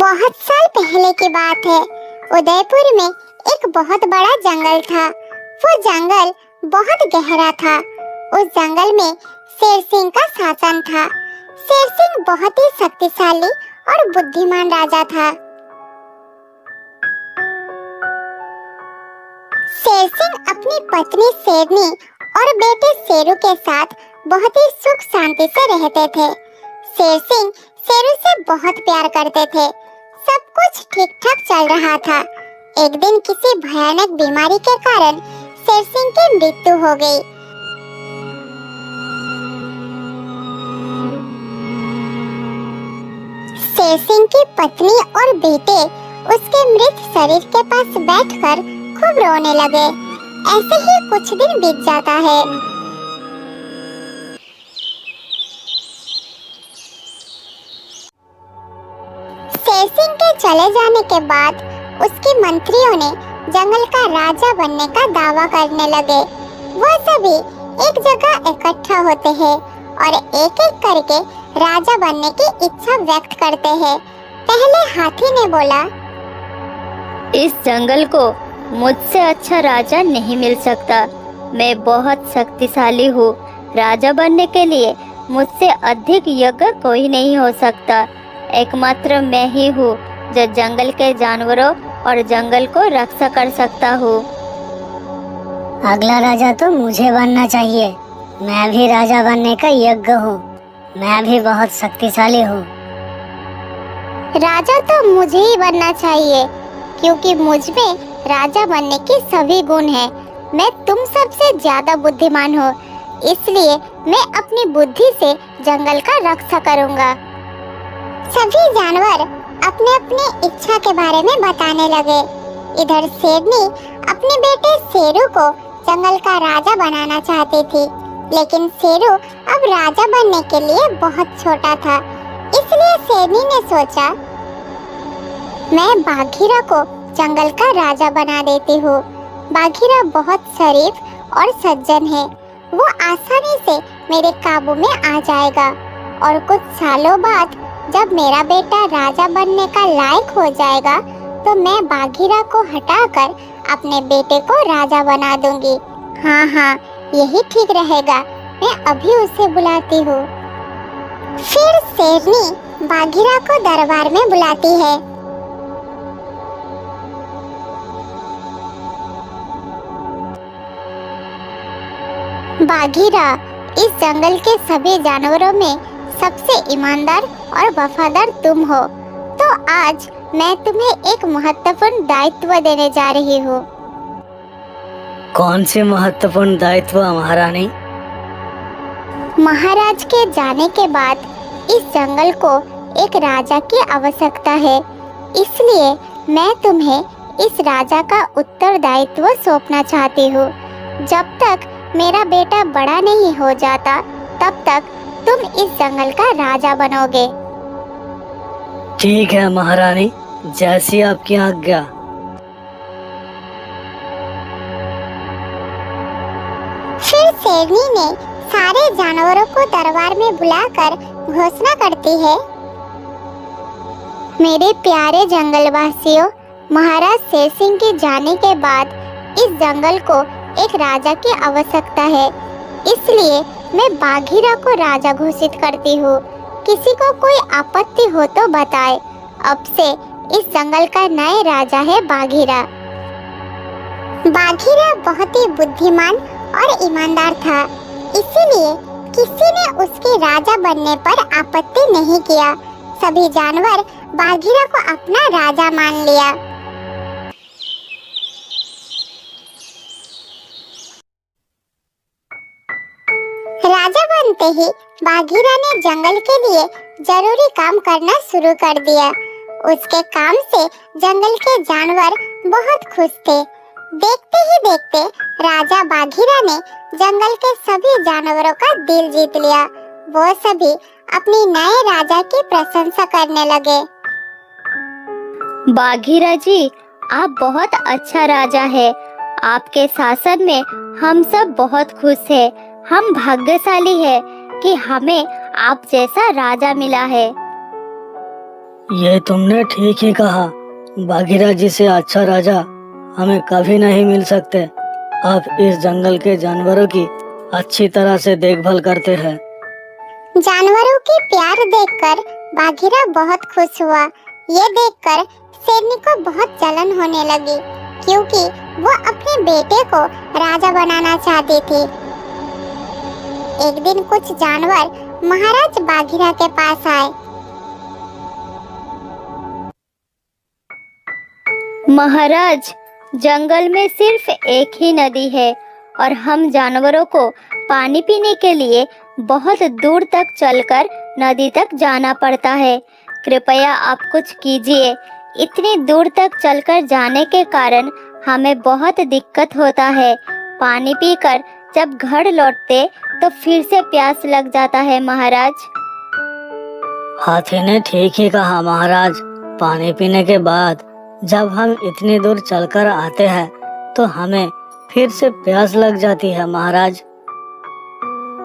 बहुत साल पहले की बात है। उदयपुर में एक बहुत बड़ा जंगल था। वो जंगल बहुत गहरा था। उस जंगल में शेर सिंह का शासन था। शेर सिंह बहुत ही शक्तिशाली और बुद्धिमान राजा था। शेर सिंह अपनी पत्नी शेरनी और बेटे शेरू के साथ बहुत ही सुख शांति से रहते थे। शेर सिंह शेरू से बहुत प्यार करते थे। सब कुछ ठीक ठाक चल रहा था। एक दिन किसी भयानक बीमारी के कारण शेर सिंह की मृत्यु हो गई। शेर सिंह की पत्नी और बेटे उसके मृत शरीर के पास बैठकर खूब रोने लगे। ऐसे ही कुछ दिन बीत जाता है। शेर सिंह के चले जाने के बाद उसके मंत्रियों ने जंगल का राजा बनने का दावा करने लगे। वो सभी एक जगह इकट्ठा होते हैं और एक एक करके राजा बनने की इच्छा व्यक्त करते हैं। पहले हाथी ने बोला, इस जंगल को मुझसे अच्छा राजा नहीं मिल सकता। मैं बहुत शक्तिशाली हूँ। राजा बनने के लिए मुझसे अधिक योग्य कोई नहीं हो सकता। एकमात्र मैं ही हूँ जो जंगल के जानवरों और जंगल को रक्षा कर सकता हूँ। अगला राजा तो मुझे बनना चाहिए। मैं भी राजा बनने का योग्य हूँ। मैं भी बहुत शक्तिशाली हूँ। राजा तो मुझे ही बनना चाहिए क्योंकि मुझ में राजा बनने के सभी गुण हैं। मैं तुम सबसे ज्यादा बुद्धिमान हूँ, इसलिए मैं अपनी बुद्धि से जंगल का रक्षा करूँगा। सभी जानवर अपने अपने इच्छा के बारे में बताने लगे। इधर शेरनी अपने बेटे शेरू को जंगल का राजा बनाना चाहती थी, लेकिन शेरू अब राजा बनने के लिए बहुत छोटा था। इसलिए शेरनी ने सोचा, मैं बाघीरा को जंगल का राजा बना देती हूँ। बाघीरा बहुत शरीफ और सज्जन है। वो आसानी से मेरे काबू में आ जाएगा और कुछ सालों बाद जब मेरा बेटा राजा बनने का लायक हो जाएगा तो मैं बाघीरा को हटाकर अपने बेटे को राजा बना दूंगी। हाँ, यही ठीक रहेगा। मैं अभी उसे बुलाती हूँ। फिर शेरनी बाघीरा को दरबार में बुलाती है। बाघीरा, इस जंगल के सभी जानवरों में सबसे ईमानदार और वफादार तुम हो, तो आज मैं तुम्हें एक महत्वपूर्ण दायित्व देने जा रही हूँ। कौन से महत्वपूर्ण दायित्व महारानी? महाराज के जाने के बाद इस जंगल को एक राजा की आवश्यकता है। इसलिए मैं तुम्हें इस राजा का उत्तरदायित्व सौंपना चाहती हूँ। जब तक मेरा बेटा बड़ा नहीं हो जाता तब तक तुम इस जंगल का राजा बनोगे। ठीक है महारानी, जैसी आपकी आज्ञा। फिर शेरनी ने सारे जानवरों को दरबार में बुलाकर घोषणा करती है, मेरे प्यारे जंगलवासियों, महाराज शेर सिंह के जाने के बाद इस जंगल को एक राजा की आवश्यकता है। इसलिए मैं बाघीरा को राजा घोषित करती हूँ। किसी को कोई आपत्ति हो तो बताए। अब से इस जंगल का नया राजा है बाघीरा। बाघीरा बहुत ही बुद्धिमान और ईमानदार था, इसीलिए किसी ने उसके राजा बनने पर आपत्ति नहीं किया। सभी जानवर बाघीरा को अपना राजा मान लिया। राजा बनते ही बाघीरा ने जंगल के लिए जरूरी काम करना शुरू कर दिया। उसके काम से जंगल के जानवर बहुत खुश थे। देखते ही देखते राजा बाघीरा ने जंगल के सभी जानवरों का दिल जीत लिया। वो सभी अपनी नए राजा की प्रशंसा करने लगे। बाघीरा जी, आप बहुत अच्छा राजा है। आपके शासन में हम सब बहुत खुश हैं। हम भाग्यशाली हैं कि हमें आप जैसा राजा मिला है। ये तुमने ठीक ही कहा। बाघीरा जी से अच्छा राजा हमें कभी नहीं मिल सकते। आप इस जंगल के जानवरों की अच्छी तरह से देखभाल करते हैं। जानवरों की प्यार देखकर बाघीरा बहुत खुश हुआ। ये देखकर शेरनी को बहुत जलन होने लगी, क्योंकि वो अपने बेटे को राजा बनाना चाहती थी। एक दिन कुछ जानवर महाराज बाघीरा के पास आए। महाराज, जंगल में सिर्फ एक ही नदी है और हम जानवरों को पानी पीने के लिए बहुत दूर तक चलकर नदी तक जाना पड़ता है। कृपया आप कुछ कीजिए। इतनी दूर तक चलकर जाने के कारण हमें बहुत दिक्कत होता है। पानी पीकर जब घर लौटते तो फिर से प्यास लग जाता है महाराज। हाथी ने ठीक ही कहा महाराज। पानी पीने के बाद जब हम इतनी दूर चलकर आते हैं तो हमें फिर से प्यास लग जाती है महाराज।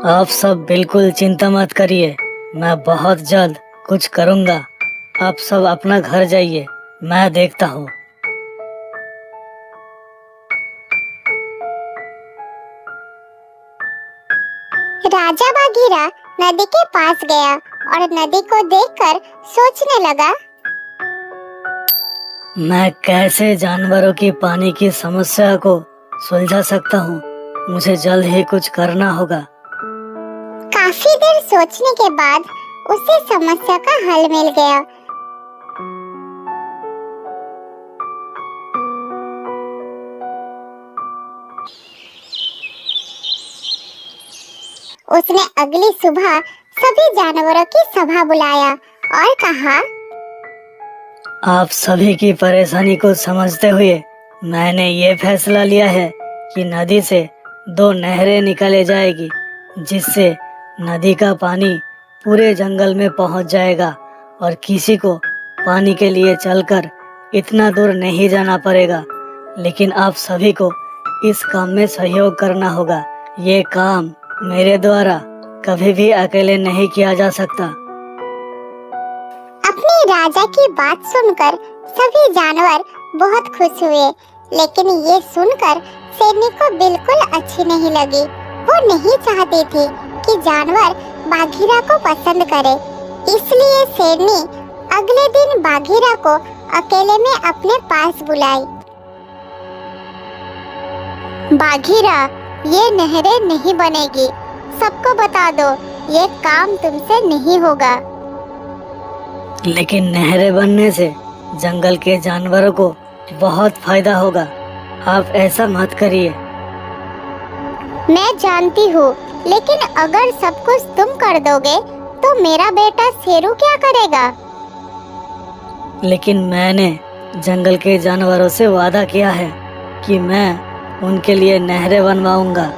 आप सब बिल्कुल चिंता मत करिए, मैं बहुत जल्द कुछ करूँगा। आप सब अपना घर जाइए, मैं देखता हूँ। राजा बाघीरा नदी के पास गया और नदी को देखकर सोचने लगा, मैं कैसे जानवरों की पानी की समस्या को सुलझा सकता हूँ। मुझे जल्द ही कुछ करना होगा। काफी देर सोचने के बाद उसे समस्या का हल मिल गया। उसने अगली सुबह सभी जानवरों की सभा बुलाया और कहा, आप सभी की परेशानी को समझते हुए मैंने ये फैसला लिया है कि नदी से 2 नहरें निकाले जाएगी, जिससे नदी का पानी पूरे जंगल में पहुंच जाएगा और किसी को पानी के लिए चलकर इतना दूर नहीं जाना पड़ेगा। लेकिन आप सभी को इस काम में सहयोग करना होगा। ये काम मेरे द्वारा कभी भी अकेले नहीं किया जा सकता। अपने राजा की बात सुनकर सभी जानवर बहुत खुश हुए, लेकिन ये सुनकर शेरनी को बिल्कुल अच्छी नहीं लगी। वो नहीं चाहती थी कि जानवर बाघीरा को पसंद करे, इसलिए शेरनी अगले दिन बाघीरा को अकेले में अपने पास बुलाई। बाघीरा, ये नहरें नहीं बनेगी, सबको बता दो, ये काम तुमसे नहीं होगा। लेकिन नहरें बनने से जंगल के जानवरों को बहुत फायदा होगा। आप ऐसा मत करिए। मैं जानती हूँ, लेकिन अगर सब कुछ तुम कर दोगे तो मेरा बेटा शेरू क्या करेगा? लेकिन मैंने जंगल के जानवरों से वादा किया है कि मैं उनके लिए नहरें बनवाऊंगा।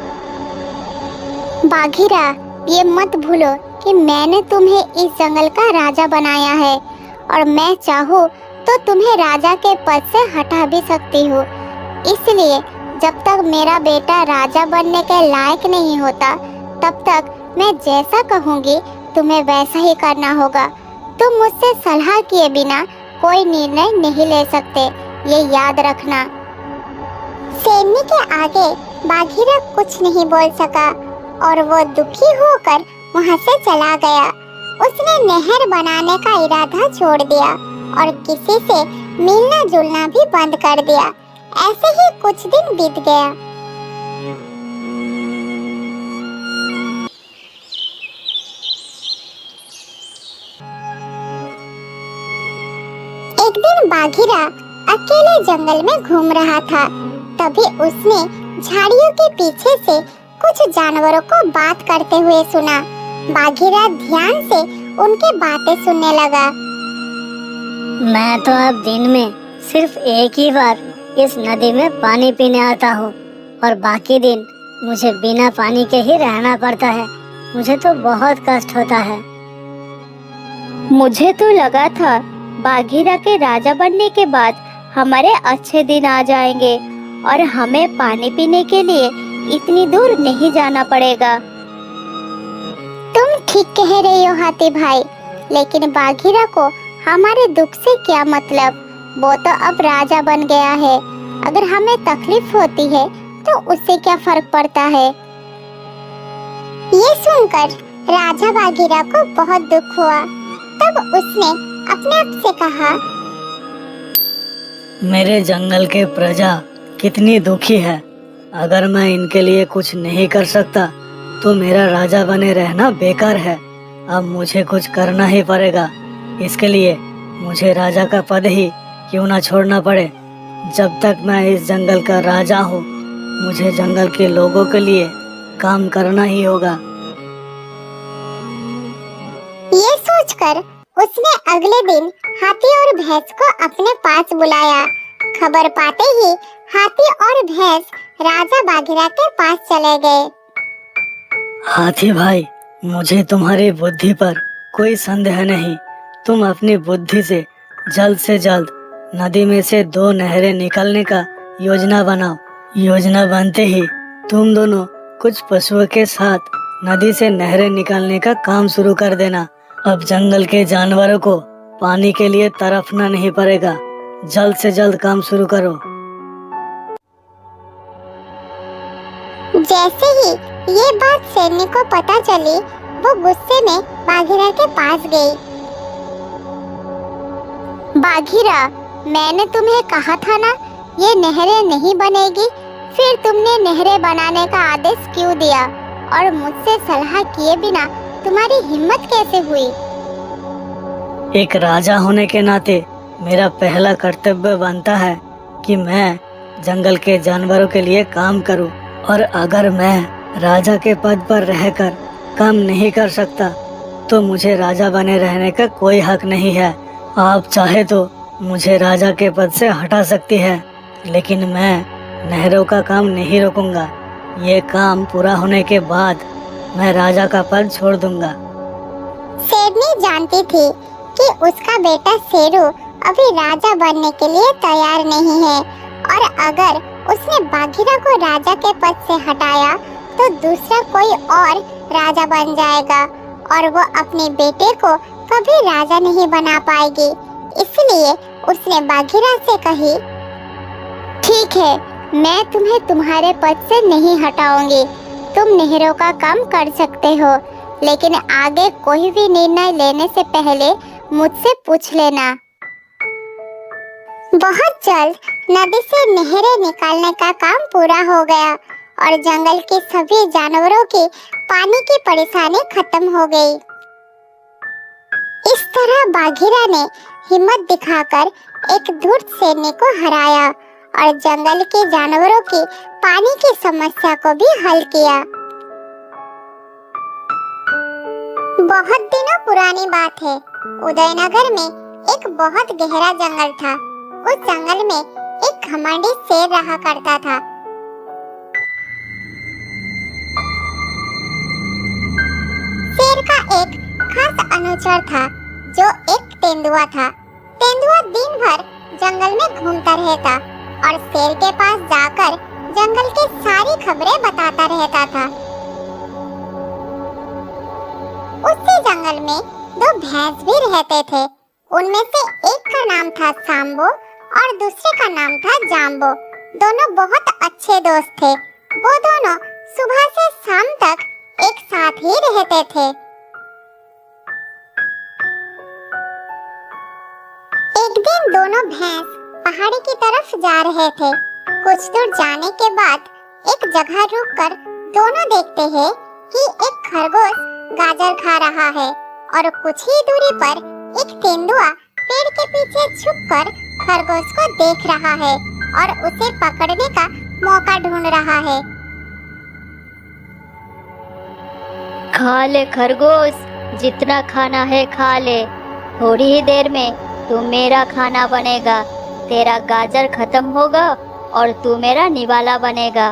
बाघीरा, ये मत भूलो कि मैंने तुम्हें इस जंगल का राजा बनाया है और मैं चाहूँ तो तुम्हें राजा के पद से हटा भी सकती हूँ। इसलिए जब तक मेरा बेटा राजा बनने के लायक नहीं होता, तब तक मैं जैसा कहूँगी तुम्हें वैसा ही करना होगा। तुम मुझसे सलाह किए बिना कोई निर्णय नहीं ले सकते, ये याद रखना। शेरनी के आगे बाघीरा कुछ नहीं बोल सका और वो दुखी होकर वहाँ से चला गया। उसने नहर बनाने का इरादा छोड़ दिया और किसी से मिलना जुलना भी बंद कर दिया। ऐसे ही कुछ दिन बीत गया। एक दिन बाघीरा अकेले जंगल में घूम रहा था। तभी उसने झाड़ियों के पीछे से कुछ जानवरों को बात करते हुए सुना। बाघीरा ध्यान से उनकी बातें सुनने लगा। मैं तो अब दिन में सिर्फ एक ही बार इस नदी में पानी पीने आता हूँ और बाकी दिन मुझे बिना पानी के ही रहना पड़ता है। मुझे तो बहुत कष्ट होता है। मुझे तो लगा था बाघीरा के राजा बनने के बाद हमारे अच्छे दिन आ जाएंगे और हमें पानी पीने के लिए इतनी दूर नहीं जाना पड़ेगा। तुम ठीक कह रही हो हाथी भाई, लेकिन बाघीरा को हमारे दुख से क्या मतलब, वो तो अब राजा बन गया है। अगर हमें तकलीफ होती है तो उससे क्या फर्क पड़ता है। ये सुनकर राजा बाघीरा को बहुत दुख हुआ। तब उसने अपने आप से कहा, मेरे जंगल के प्रजा कितनी दुखी है। अगर मैं इनके लिए कुछ नहीं कर सकता तो मेरा राजा बने रहना बेकार है। अब मुझे कुछ करना ही पड़ेगा। इसके लिए मुझे राजा का पद ही क्यों ना छोड़ना पड़े। जब तक मैं इस जंगल का राजा हूँ, मुझे जंगल के लोगों के लिए काम करना ही होगा। ये सोचकर उसने अगले दिन हाथी और भैंस को अपने पास बुलाया। खबर पाते ही हाथी और भैंस राजा बाघीरा के पास चले गए। हाथी भाई, मुझे तुम्हारी बुद्धि पर कोई संदेह नहीं। तुम अपनी बुद्धि से जल्द नदी में से 2 नहरें निकालने का योजना बनाओ। योजना बनते ही तुम दोनों कुछ पशुओं के साथ नदी से नहरें निकालने का काम शुरू कर देना। अब जंगल के जानवरों को पानी के लिए तरफना नहीं पड़ेगा। जल्द से जल्द काम शुरू करो। जैसे ही ये बात शेरनी को पता चली, वो गुस्से में बाघीरा के पास गई। बाघीरा, मैंने तुम्हें कहा था ना, ये नहरें नहीं बनेगी। फिर तुमने नहरें बनाने का आदेश क्यों दिया? और मुझसे सलाह किए बिना तुम्हारी हिम्मत कैसे हुई? एक राजा होने के नाते मेरा पहला कर्तव्य बनता है कि मैं जंगल के जानवरों के लिए काम करूं। और अगर मैं राजा के पद पर रहकर काम नहीं कर सकता तो मुझे राजा बने रहने का कोई हक नहीं है। आप चाहे तो मुझे राजा के पद से हटा सकती है, लेकिन मैं नहरों का काम नहीं रोकूंगा। ये काम पूरा होने के बाद मैं राजा का पद छोड़ दूंगा। शेरनी जानती थी कि उसका बेटा शेरू अभी राजा बनने के लिए तैयार नहीं है, और अगर उसने बाघीरा को राजा के पद से हटाया तो दूसरा कोई और राजा बन जाएगा और वो अपने बेटे को कभी राजा नहीं बना पाएगी। इसलिए उसने बाघीरा से कही, ठीक है, मैं तुम्हें तुम्हारे पद से नहीं हटाऊंगी। तुम नहरों का काम कर सकते हो, लेकिन आगे कोई भी निर्णय लेने से पहले मुझसे पूछ लेना। बहुत जल्द नदी से नहरें निकालने का काम पूरा हो गया और जंगल के सभी जानवरों की पानी की परेशानी खत्म हो गई। इस तरह बाघीरा ने हिम्मत दिखाकर एक धूर्त शेरनी को हराया और जंगल के जानवरों की पानी की समस्या को भी हल किया। बहुत दिनों पुरानी बात है। उदयनगर में एक बहुत गहरा जंगल था। उस जंगल में एक घमंडी शेर रहा करता था। शेर का एक खास अनुचर था जो एक तेंदुआ था। तेंदुआ दिन भर जंगल में घूमता रहता और शेर के पास जाकर जंगल की सारी खबरें बताता रहता था। उसी जंगल में 2 भैंस भी रहते थे। उनमें से एक का नाम था सांबो और दूसरे का नाम था जाम्बो। दोनों बहुत अच्छे दोस्त थे। वो दोनों सुबह से शाम तक एक साथ ही रहते थे। एक दिन दोनों भैंस पहाड़ी की तरफ जा रहे थे। कुछ दूर जाने के बाद एक जगह रुककर दोनों देखते हैं कि एक खरगोश गाजर खा रहा है और कुछ ही दूरी पर एक तेंदुआ पेड़ के पीछे छुपकर खरगोश को देख रहा है और उसे पकड़ने का मौका ढूंढ रहा है। खा ले खरगोश, जितना खाना है खा ले। थोड़ी ही देर में तू मेरा खाना बनेगा। तेरा गाजर खत्म होगा और तू मेरा निवाला बनेगा।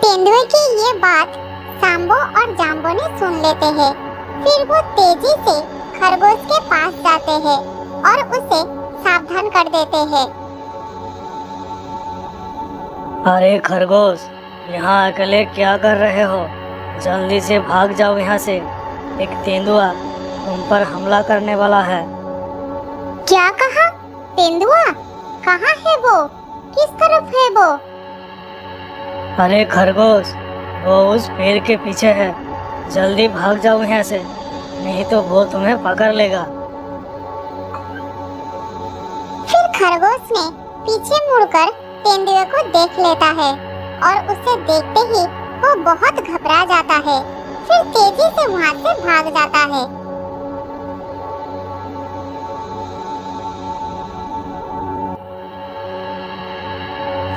तेंदुए की ये बात सांबो और जाम्बो ने सुन लेते हैं। फिर वो तेजी से खरगोश के पास जाते हैं और उसे सावधान कर देते हैं। अरे खरगोश, यहाँ अकेले क्या कर रहे हो? जल्दी से भाग जाओ यहाँ से। एक तेंदुआ तुम पर हमला करने वाला है। क्या कहा? तेंदुआ? कहाँ है वो? किस तरफ है वो? अरे खरगोश, वो उस पेड़ के पीछे है। जल्दी भाग जाओ यहाँ से, नहीं तो वो तुम्हें पकड़ लेगा। फिर खरगोश ने पीछे मुड़कर तेंदुए को देख लेता है और उसे देखते ही वो बहुत घबरा जाता है। फिर तेजी से वहाँ से भाग जाता है।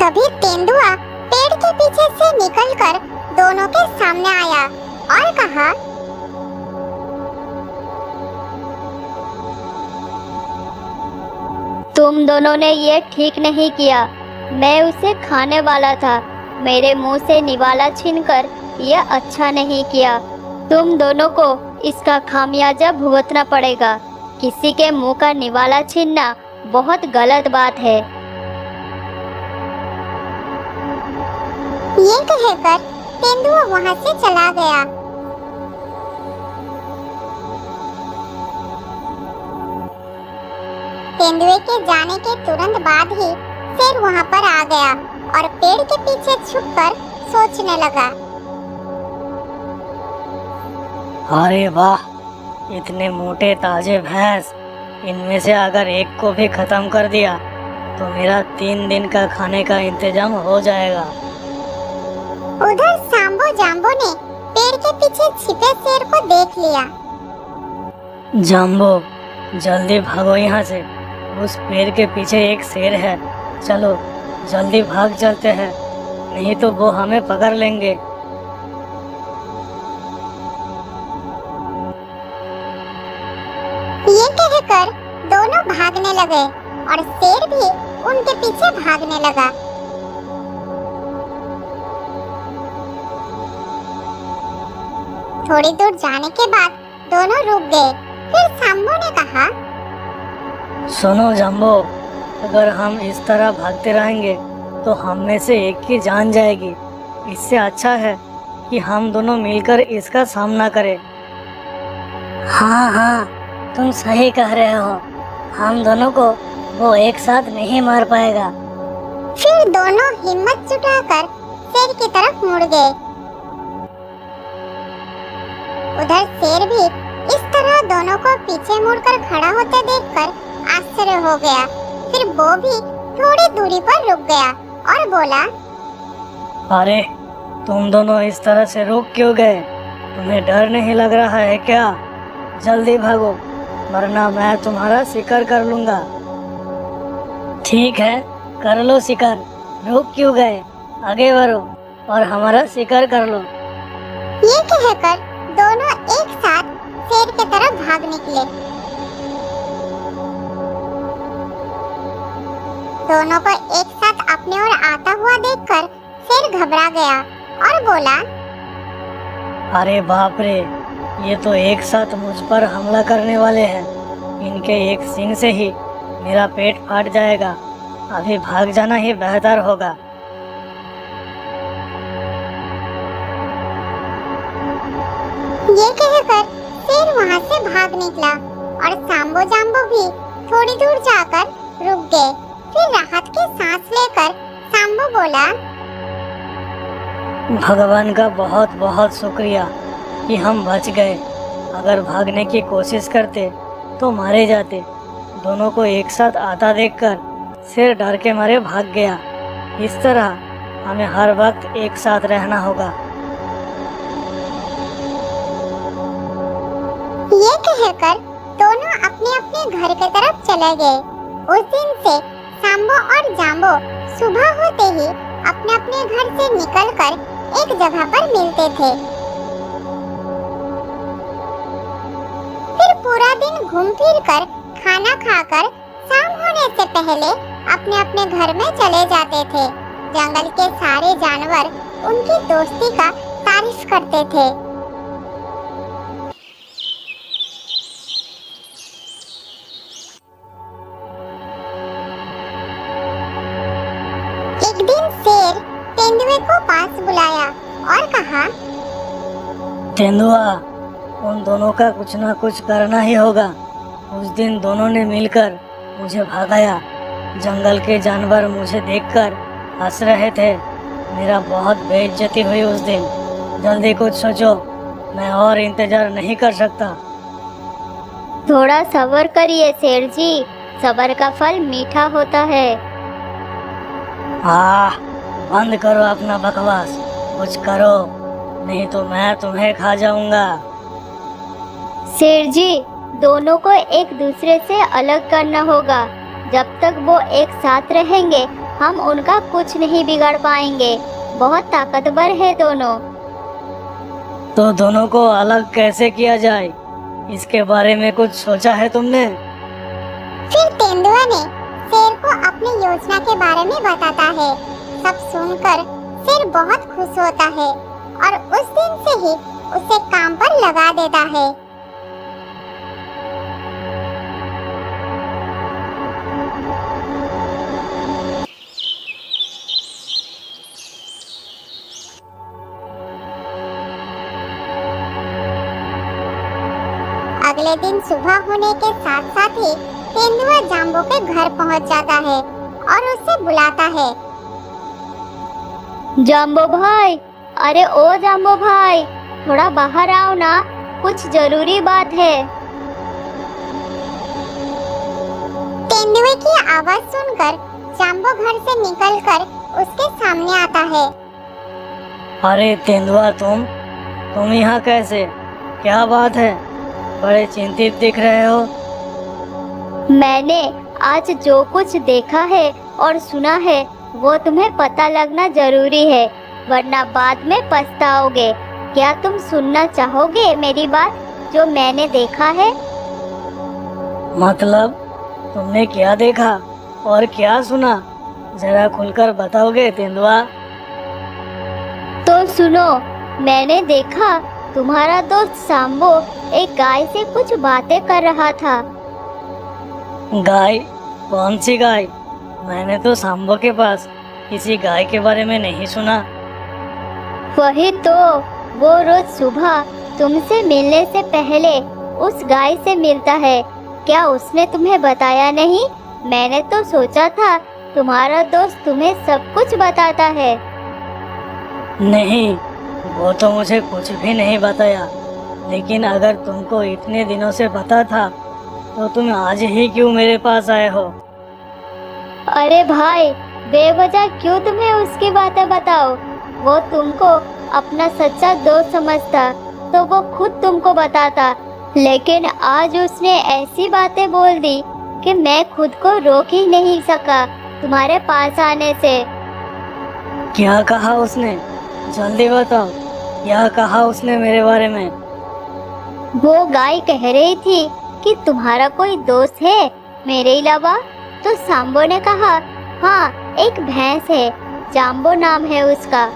तभी तेंदुआ पेड़ के पीछे से निकलकर दोनों के सामने आया और कहा, तुम दोनों ने ये ठीक नहीं किया। मैं उसे खाने वाला था। मेरे मुंह से निवाला छीनकर यह अच्छा नहीं किया। तुम दोनों को इसका खामियाजा भुगतना पड़ेगा। किसी के मुंह का निवाला छीनना बहुत गलत बात है। ये कहकर तेंदुआ वहाँ से चला गया। तेंदुए के जाने के तुरंत बाद ही शेर वहाँ पर आ गया और पेड़ के पीछे छुपकर सोचने लगा। अरे वाह, इतने मोटे ताजे भैंस, इनमें से अगर एक को भी खत्म कर दिया तो मेरा 3 दिन का खाने का इंतजाम हो जाएगा। उधर सांबो जाम्बो ने पेड़ के पीछे छिपे शेर को देख लिया। जाम्बो, जल्दी भागो यहाँ से। उस पेड़ के पीछे एक शेर है। चलो जल्दी भाग चलते हैं, नहीं तो वो हमें पकड़ लेंगे। ये कहकर दोनों भागने लगे और शेर भी उनके पीछे भागने लगा। थोड़ी दूर जाने के बाद दोनों रुक गए। फिर सांबो ने कहा, सुनो जाम्बो, अगर हम इस तरह भागते रहेंगे तो हम में से एक की जान जाएगी। इससे अच्छा है कि हम दोनों मिलकर इसका सामना करें। हाँ हाँ, तुम सही कह रहे हो। हम दोनों को वो एक साथ नहीं मार पाएगा। फिर दोनों हिम्मत जुटाकर शेर की तरफ मुड़ गए। उधर शेर भी इस तरह दोनों को पीछे मुड़कर खड़ा होते देखकर आश्चर्य हो गया। फिर वो भी थोड़ी दूरी पर रुक गया और बोला, अरे तुम दोनों इस तरह से रुक क्यों गए? तुम्हें डर नहीं लग रहा है क्या? जल्दी भागो, वरना मैं तुम्हारा शिकार कर लूंगा। ठीक है, कर लो शिकार। रुक क्यों गए? आगे बढ़ो और हमारा शिकार कर लो। ये कहकर दोनों एक साथ शेर की तरफ भाग निकले। दोनों को एक साथ अपने ओर आता हुआ देखकर शेर घबरा गया और बोला, अरे बाप रे, ये तो एक साथ मुझ पर हमला करने वाले हैं। इनके एक सींग से ही मेरा पेट फाट जाएगा। अभी भाग जाना ही बेहतर होगा। ये कहकर शेर वहाँ से भाग निकला और सांबो जाम्बो भी थोड़ी दूर जाकर रुक गए। फिर राहत की सांस लेकर सांबो बोला, भगवान का बहुत बहुत शुक्रिया कि हम बच गए। अगर भागने की कोशिश करते तो मारे जाते। दोनों को एक साथ आता देखकर शेर डर के मारे भाग गया। इस तरह हमें हर वक्त एक साथ रहना होगा। ये कहकर दोनों अपने अपने घर की तरफ चले गए। उस दिन से सांबो और जाम्बो सुबह होते ही अपने अपने घर से निकलकर एक जगह पर मिलते थे। फिर पूरा दिन घूम फिर कर खाना खाकर शाम होने से पहले अपने अपने घर में चले जाते थे। जंगल के सारे जानवर उनकी दोस्ती का तारीफ करते थे। एक दिन शेर तेंदुए को पास बुलाया और कहा, तेंदुआ, उन दोनों का कुछ ना कुछ करना ही होगा। उस दिन दोनों ने मिलकर मुझे भगाया। जंगल के जानवर मुझे देखकर हंस रहे थे। मेरा बहुत बेइज्जती हुई उस दिन। जल्दी कुछ सोचो, मैं और इंतजार नहीं कर सकता। थोड़ा सब्र करिए शेर जी, सब्र का फल मीठा होता है। बंद करो अपना बकवास, कुछ करो, नहीं तो मैं तुम्हें खा जाऊंगा। शेर जी, दोनों को एक दूसरे से अलग करना होगा। जब तक वो एक साथ रहेंगे हम उनका कुछ नहीं बिगाड़ पाएंगे। बहुत ताकतवर है दोनों। तो दोनों को अलग कैसे किया जाए, इसके बारे में कुछ सोचा है तुमने? फिर तेंदुआ ने शेर को अपनी योजना के बारे में बताता है। सब सुनकर शेर बहुत खुश होता है और उस दिन से ही उसे काम पर लगा देता है। अगले दिन सुबह होने के साथ साथ ही तेंदुआ जाम्बो के घर पहुंच जाता है और उसे बुलाता है। जाम्बो भाई, अरे ओ जाम्बो भाई, थोड़ा बाहर आओ ना, कुछ जरूरी बात है। तेंदुए की आवाज सुनकर जाम्बो घर से निकलकर उसके सामने आता है। अरे तेंदुआ, तुम यहाँ कैसे? क्या बात है? बड़े चिंतित दिख रहे हो। मैंने आज जो कुछ देखा है और सुना है वो तुम्हें पता लगना जरूरी है, वरना बाद में पछताओगे। क्या तुम सुनना चाहोगे मेरी बात, जो मैंने देखा है? मतलब तुमने क्या देखा और क्या सुना, जरा खुलकर बताओगे तेंदुआ? तो सुनो, मैंने देखा तुम्हारा दोस्त सांबो एक गाय से कुछ बातें कर रहा था। गाय? कौन सी गाय? मैंने तो सांबो के पास किसी गाय के बारे में नहीं सुना। वही तो, वो रोज सुबह तुमसे मिलने से पहले उस गाय से मिलता है। क्या उसने तुम्हें बताया नहीं? मैंने तो सोचा था तुम्हारा दोस्त तुम्हें सब कुछ बताता है। नहीं, वो तो मुझे कुछ भी नहीं बताया। लेकिन अगर तुमको इतने दिनों से पता था तो तुम आज ही क्यों मेरे पास आए हो? अरे भाई, बेवजह क्यों तुम्हें उसकी बातें बताओ? वो तुमको अपना सच्चा दोस्त समझता तो वो खुद तुमको बताता, लेकिन आज उसने ऐसी बातें बोल दी कि मैं खुद को रोक ही नहीं सका तुम्हारे पास आने से। क्या कहा उसने? जल्दी बताओ, क्या कहा उसने मेरे बारे में? वो गाय कह रही थी कि तुम्हारा कोई दोस्त है मेरे अलावा? तो सांबो ने कहा, हाँ, एक भैंस है, जाम्बो नाम है उसका।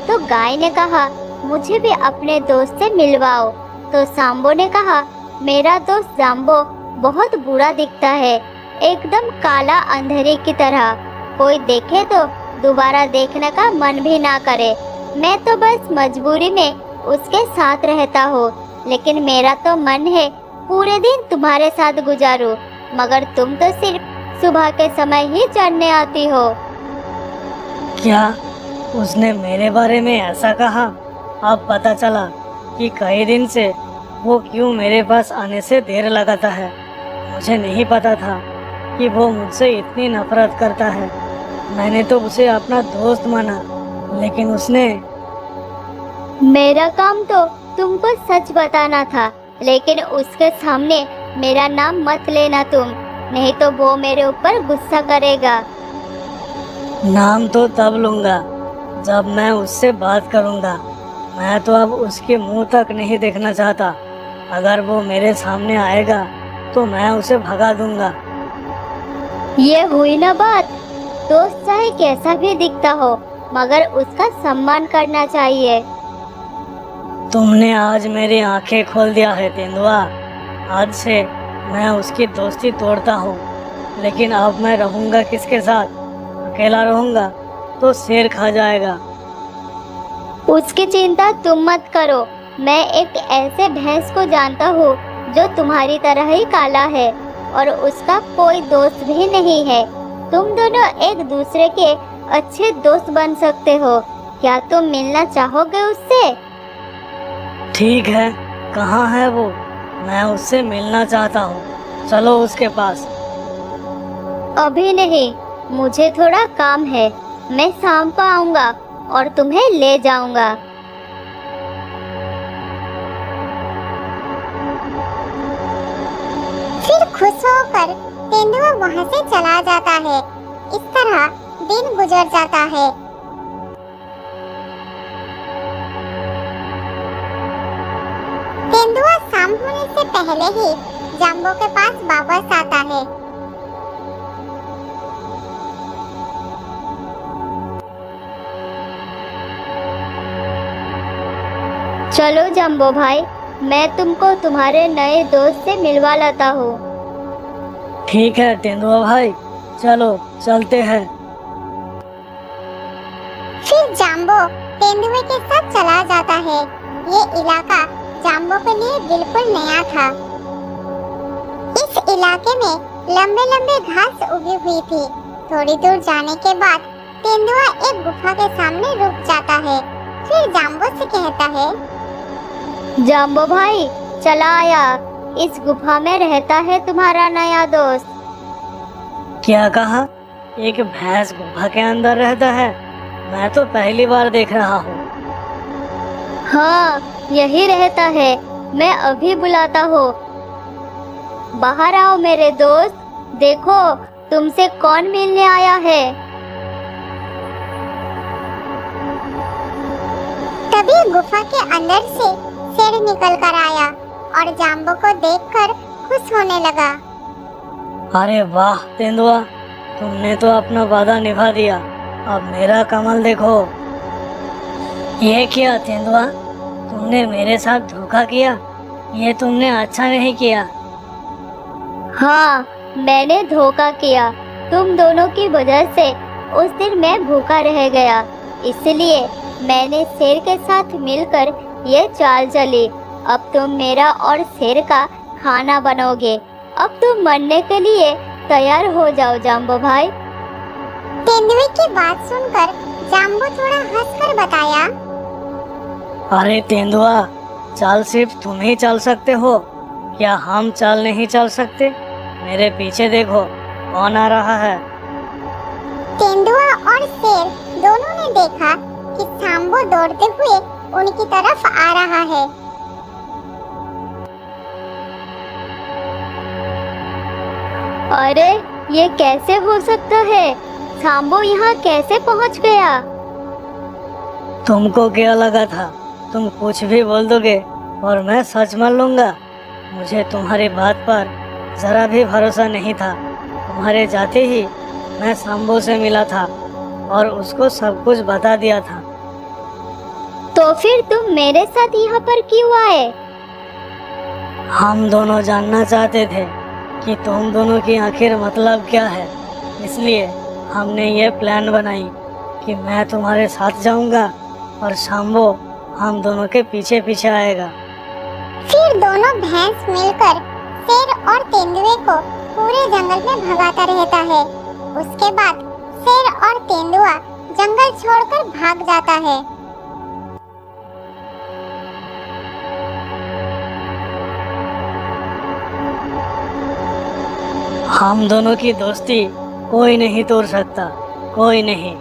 तो गाय ने कहा, मुझे भी अपने दोस्त से मिलवाओ। तो सांबो ने कहा, मेरा दोस्त जाम्बो बहुत बुरा दिखता है, एकदम काला अंधेरे की तरह, कोई देखे तो दोबारा देखने का मन भी ना करे। मैं तो बस मजबूरी में उसके साथ रहता हूँ, लेकिन मेरा तो मन है पूरे दिन तुम्हारे साथ गुजारूं, मगर तुम तो सिर्फ सुबह के समय ही चढ़ने आती हो। क्या उसने मेरे बारे में ऐसा कहा? अब पता चला कि कई दिन से वो क्यों मेरे पास आने से देर लगाता है। मुझे नहीं पता था कि वो मुझसे इतनी नफरत करता है। मैंने तो उसे अपना दोस्त माना, लेकिन उसने... मेरा काम तो तुमको सच बताना था, लेकिन उसके सामने मेरा नाम मत लेना तुम, नहीं तो वो मेरे ऊपर गुस्सा करेगा। नाम तो तब लूँगा जब मैं उससे बात करूँगा। मैं तो अब उसके मुंह तक नहीं देखना चाहता। अगर वो मेरे सामने आएगा तो मैं उसे भगा दूंगा। ये हुई ना बात। दोस्त चाहे कैसा भी दिखता हो, मगर उसका सम्मान करना चाहिए। तुमने आज मेरी आंखें खोल दिया है तेंदुआ। आज से मैं उसकी दोस्ती तोड़ता हूँ, लेकिन अब मैं रहूँगा किसके साथ? अकेला रहूँगा तो शेर खा जाएगा। उसकी चिंता तुम मत करो, मैं एक ऐसे भैंस को जानता हूँ जो तुम्हारी तरह ही काला है और उसका कोई दोस्त भी नहीं है। तुम दोनों एक दूसरे के अच्छे दोस्त बन सकते हो। क्या तुम मिलना चाहोगे उससे? ठीक है, कहाँ है वो? मैं उससे मिलना चाहता हूँ, चलो उसके पास। अभी नहीं, मुझे थोड़ा काम है। मैं शाम को आऊँगा और तुम्हें ले जाऊँगा। फिर खुश होकर तेंदुआ वहाँ से चला जाता है। इस तरह दिन गुजर जाता है। तेंदुआ शाम होने से पहले ही जाम्बो के पास वापस आता है। चलो जम्बो भाई, मैं तुमको तुम्हारे नए दोस्त से मिलवा लाता हूँ। ठीक है तेंदुआ भाई, चलो चलते हैं। फिर जाम्बो तेंदुए के साथ चला जाता है। ये इलाका जाम्बो के लिए बिल्कुल नया था। इस इलाके में लंबे लंबे घास उगी हुई थी। थोड़ी दूर जाने के बाद तेंदुआ एक गुफा के सामने रुक जाता है। फिर जाम्बो से कहता है, जाम्बो भाई चला आया, इस गुफा में रहता है तुम्हारा नया दोस्त। क्या कहा? एक भैंस गुफा के अंदर रहता है? मैं तो पहली बार देख रहा हूँ। हाँ, यही रहता है। मैं अभी बुलाता हूँ। बाहर आओ मेरे दोस्त, देखो तुमसे कौन मिलने आया है। तभी गुफा के अंदर से शेर निकल कर आया और जाम्बो को देखकर खुश होने लगा। अरे वाह तेंदुआ, तुमने तो अपना वादा निभा दिया। अब मेरा कमाल देखो। ये क्या तेंदुआ, तुमने मेरे साथ धोखा किया। ये तुमने अच्छा नहीं किया। हाँ, मैंने धोखा किया। तुम दोनों की वजह से उस दिन मैं भूखा रह गया, इसलिए मैंने शेर के साथ मिलकर ये चाल चली। अब तुम मेरा और शेर का खाना बनोगे। अब तुम मरने के लिए तैयार हो जाओ जाम्बो भाई। तेंदुए की बात सुनकर जाम्बो थोड़ा हंसकर बताया, अरे तेंदुआ, चाल सिर्फ तुम ही चल सकते हो, क्या हम चाल नहीं चल सकते? मेरे पीछे देखो, कौन आ रहा है। तेंदुआ और शेर दोनों ने देखा कि जाम्बो दौड़ते हुए उनकी तरफ आ रहा है। अरे ये कैसे हो सकता है? जाम्बो यहाँ कैसे पहुँच गया? तुमको क्या लगा था तुम कुछ भी बोल दोगे और मैं सच मान लूंगा? मुझे तुम्हारी बात पर जरा भी भरोसा नहीं था। तुम्हारे जाते ही मैं शंभू से मिला था और उसको सब कुछ बता दिया था। तो फिर तुम मेरे साथ यहाँ पर क्यों आए? हम दोनों जानना चाहते थे कि तुम दोनों की आखिर मतलब क्या है, इसलिए हमने ये प्लान बनाई कि मैं तुम्हारे साथ जाऊंगा और शंभू हम दोनों के पीछे पीछे आएगा। फिर दोनों भैंस मिलकर शेर और तेंदुए को पूरे जंगल में भगाता रहता है। उसके बाद शेर और तेंदुआ जंगल छोड़कर भाग जाता है। हम दोनों की दोस्ती कोई नहीं तोड़ सकता, कोई नहीं।